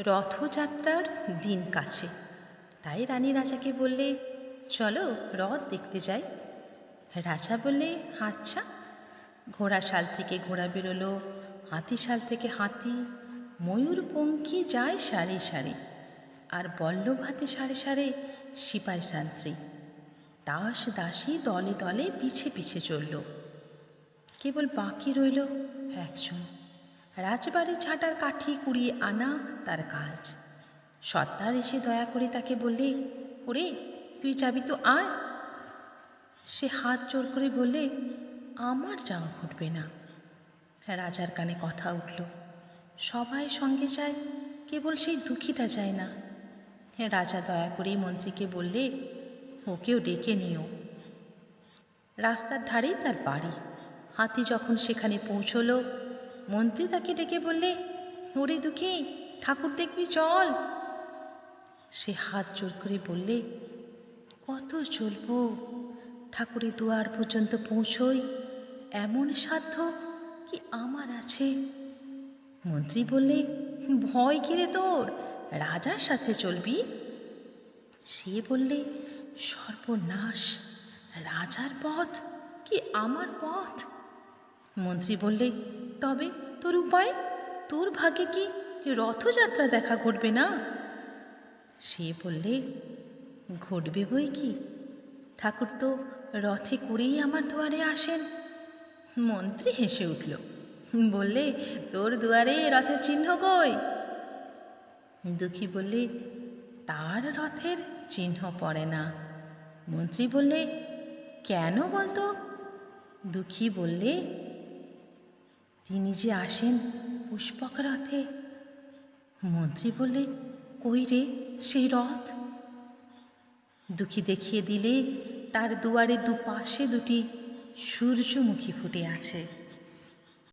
রথযাত্রার দিন কাছে, তাই রানী রাজাকে বললে, চলো রথ দেখতে যাই। রাজা বললে, আচ্ছা। ঘোড়াশাল থেকে ঘোড়া বেরোলো, হাতিশাল থেকে হাতি, ময়ূরপঙ্খী যায় সারি সারি, আর বল্লভ হাতে সারে সারে সিপাই সান্ত্রী, দাস দাসী দলে দলে পিছে পিছে চলল। কেবল বাকি রইল একজন, রাজবাড়ি ঝাঁটার কাঠি কুড়িয়ে আনা তার কাজ। সর্দার এসে দয়া করে তাকে বললে, ওরে তুই যাবি তো আয়। সে হাত জোর করে বললে, আমার যাওয়া ঘটবে না। রাজার কানে কথা উঠল, সবাই সঙ্গে যায়, কেবল সেই দুঃখীটা যায় না। রাজা দয়া করে মন্ত্রীকে বললে, ওকেও ডেকে নিও। রাস্তার ধারেই তার বাড়ি। হাতি যখন সেখানে পৌঁছলো, মন্ত্রী তাকে ডেকে বললে, ওরে দুঃখী, ঠাকুর দেখবি চল। সে হাত জোর করে বললে, কত চলবো, ঠাকুরের দুয়ার পর্যন্ত পৌঁছই এমন সাধ্য কি আমার আছে? মন্ত্রী বললে, ভয় কিরে তোর, রাজার সাথে চলবি? সে বললে, সর্বনাশ, রাজার পথ কি আমার পথ? মন্ত্রী বললে, তবে তোর উপায়? তোর ভাগ্যে কি রথযাত্রা দেখা ঘটবে না? সে বললে, ঘটবে বই কি, ঠাকুর তো রথে করেই আমার দুয়ারে আসেন। মন্ত্রী হেসে উঠল, বললে, তোর দুয়ারে রথের চিহ্ন কই? দুঃখী বললে, তার রথের চিহ্ন পড়ে না। মন্ত্রী বললে, কেন বলতো? দুঃখী বললে, তিনি যে আসেন পুষ্পক রথে। মন্ত্রী বললে, কই রে সেই রথ? দুঃখী দেখিয়ে দিলে, তার দুয়ারে দুপাশে দুটি সূর্যমুখী ফুটে আছে।